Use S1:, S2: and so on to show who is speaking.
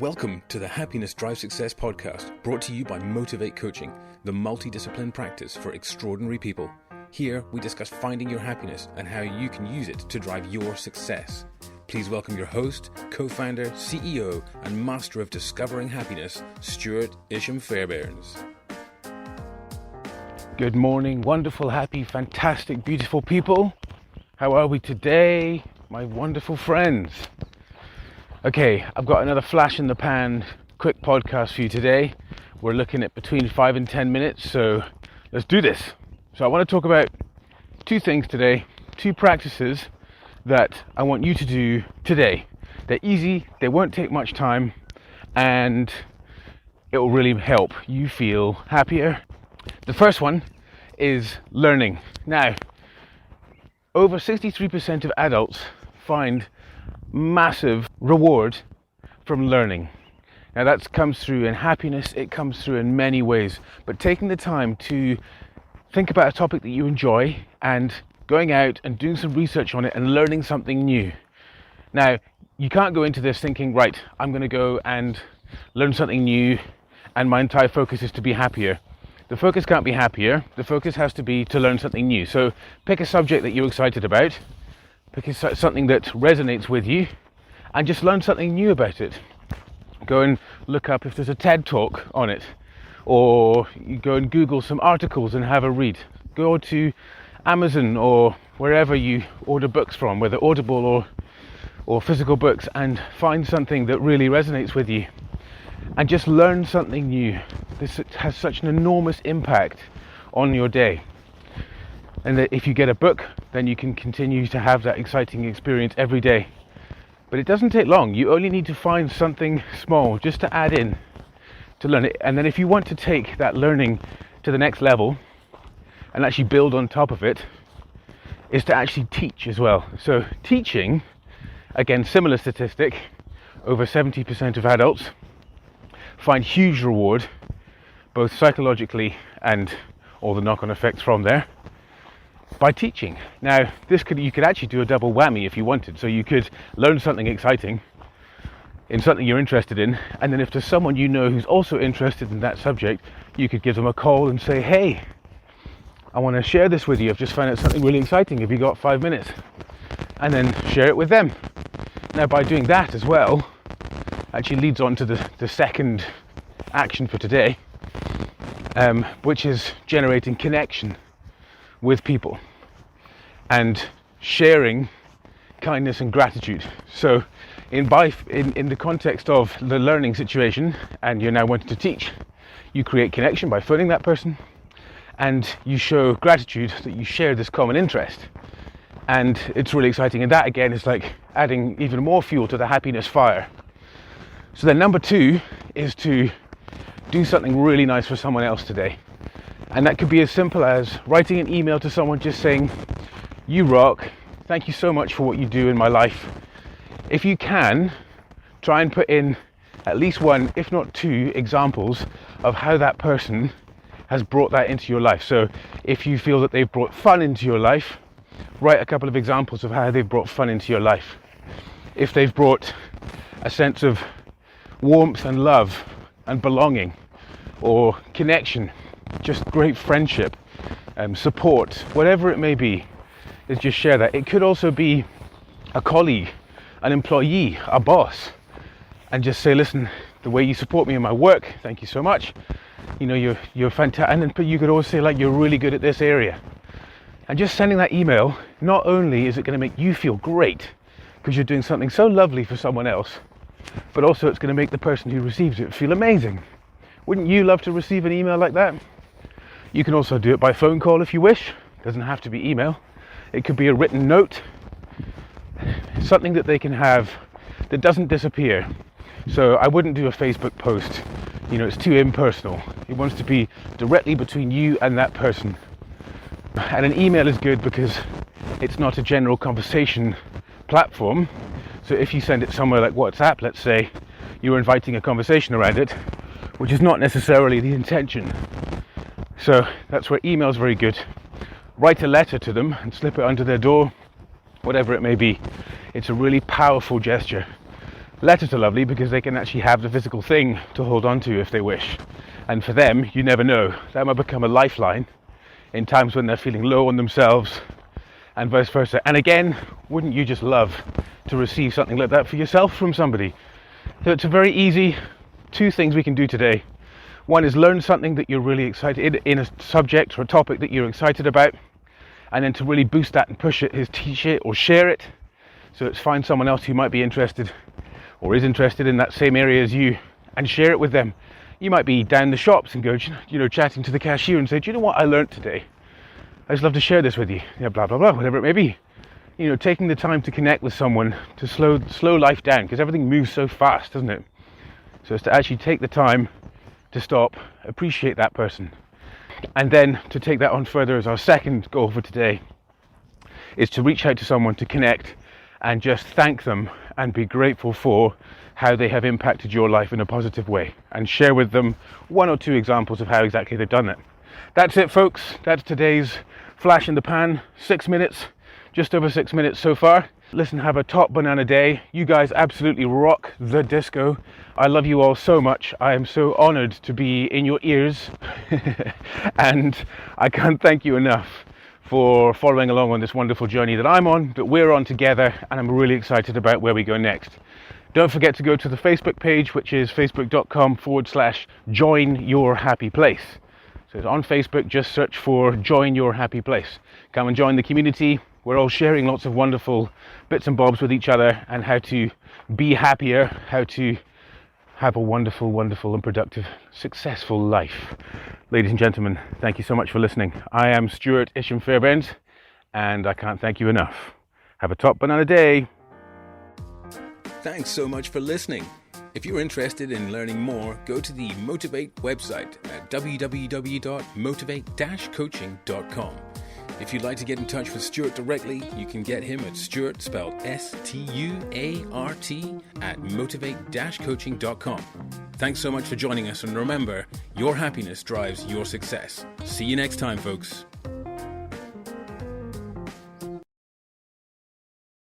S1: Welcome to the Happiness Drive Success podcast, brought to you by Motivate Coaching, the multidiscipline practice for extraordinary people. Here, we discuss finding your happiness and how you can use it to drive your success. Please welcome your host, co-founder, CEO, and master of discovering happiness, Stuart Isham-Fairbairns.
S2: Good morning, wonderful, happy, fantastic, beautiful people. How are we today, my wonderful friends? Okay, I've got another flash in the pan, quick podcast for you today. We're looking at between 5 and 10 minutes, so let's do this. So I want to talk about two things today, two practices that I want you to do today. They're easy, they won't take much time, and it will really help you feel happier. The first one is learning. Now, over 63% of adults find massive reward from learning. Now that comes through in happiness, it comes through in many ways, but taking the time to think about a topic that you enjoy and going out and doing some research on it and learning something new. Now, you can't go into this thinking, right, I'm going to go and learn something new and my entire focus is to be happier. The focus can't be happier, the focus has to be to learn something new. So pick a subject that you're excited about, pick something that resonates with you, and just learn something new about it. Go and look up if there's a TED talk on it, or you go and Google some articles and have a read. Go to Amazon or wherever you order books from, whether Audible or physical books, and find something that really resonates with you. And just learn something new. This has such an enormous impact on your day. And that if you get a book, then you can continue to have that exciting experience every day. But it doesn't take long. You only need to find something small just to add in to learn it. And then if you want to take that learning to the next level and actually build on top of it, is to actually teach as well. So teaching, again, similar statistic, over 70% of adults find huge reward, both psychologically and all the knock-on effects from there, by teaching. Now, you could actually do a double whammy if you wanted. So you could learn something exciting in something you're interested in, and then if there's someone you know who's also interested in that subject, you could give them a call and say, hey, I want to share this with you. I've just found out something really exciting. Have you got 5 minutes? And then share it with them. Now, by doing that as well, actually leads on to the second action for today, which is generating connection with people and sharing kindness and gratitude. So in the context of the learning situation, and you're now wanting to teach, you create connection by phoning that person, and you show gratitude that you share this common interest. And it's really exciting, and that again is like adding even more fuel to the happiness fire. So then number 2 is to do something really nice for someone else today. And that could be as simple as writing an email to someone just saying, you rock, thank you so much for what you do in my life. If you can, try and put in at least one, if not 2, examples of how that person has brought that into your life. So if you feel that they've brought fun into your life, write a couple of examples of how they've brought fun into your life. If they've brought a sense of warmth and love and belonging or connection, just great friendship, support, whatever it may be, is just share that. It could also be a colleague, an employee, a boss, and just say, listen, the way you support me in my work, thank you so much. You know, you're fantastic. And then you could also say, like, you're really good at this area. And just sending that email, not only is it going to make you feel great because you're doing something so lovely for someone else, but also it's going to make the person who receives it feel amazing. Wouldn't you love to receive an email like that? You can also do it by phone call if you wish. It doesn't have to be email. It could be a written note, something that they can have that doesn't disappear. So I wouldn't do a Facebook post. You know, it's too impersonal. It wants to be directly between you and that person. And an email is good because it's not a general conversation platform. So if you send it somewhere like WhatsApp, let's say, you're inviting a conversation around it, which is not necessarily the intention. So that's where email is very good. Write a letter to them and slip it under their door, whatever it may be. It's a really powerful gesture Letters are lovely because they can actually have the physical thing to hold on to if they wish. And for them, you never know. That might become a lifeline in times when they're feeling low on themselves, and vice versa. And again, wouldn't you just love to receive something like that for yourself from somebody? So it's a very easy 2 things we can do today. One is learn something that you're really excited in, a subject or a topic that you're excited about, and then to really boost that and push it is teach it or share it. So it's find someone else who might be interested or is interested in that same area as you and share it with them. You might be down the shops and go, chatting to the cashier and say, do you know what I learned today? I just love to share this with you. Yeah, blah, blah, blah, whatever it may be. Taking the time to connect with someone to slow life down, because everything moves so fast, doesn't it? So it's to actually take the time to stop, appreciate that person. And then to take that on further as our second goal for today is to reach out to someone, to connect and just thank them and be grateful for how they have impacted your life in a positive way, and share with them 1 or 2 examples of how exactly they've done it. That's it, folks. That's today's flash in the pan. 6 minutes, just over 6 minutes so far. Listen, have a top banana day. You guys absolutely rock the disco. I love you all so much. I am so honored to be in your ears and I can't thank you enough for following along on this wonderful journey that I'm on, that we're on together, and I'm really excited about where we go next. Don't forget to go to the Facebook page, which is facebook.com/join your happy place. So it's on Facebook, just search for Join Your Happy Place. Come and join the community. We're all sharing lots of wonderful bits and bobs with each other, and how to be happier, how to have a wonderful, wonderful and productive, successful life. Ladies and gentlemen, thank you so much for listening. I am Stuart Isham Fairbairns, and I can't thank you enough. Have a top banana day.
S1: Thanks so much for listening. If you're interested in learning more, go to the Motivate website at www.motivate-coaching.com. If you'd like to get in touch with Stuart directly, you can get him at Stuart, spelled S-T-U-A-R-T, at motivate-coaching.com. Thanks so much for joining us, and remember, your happiness drives your success. See you next time, folks.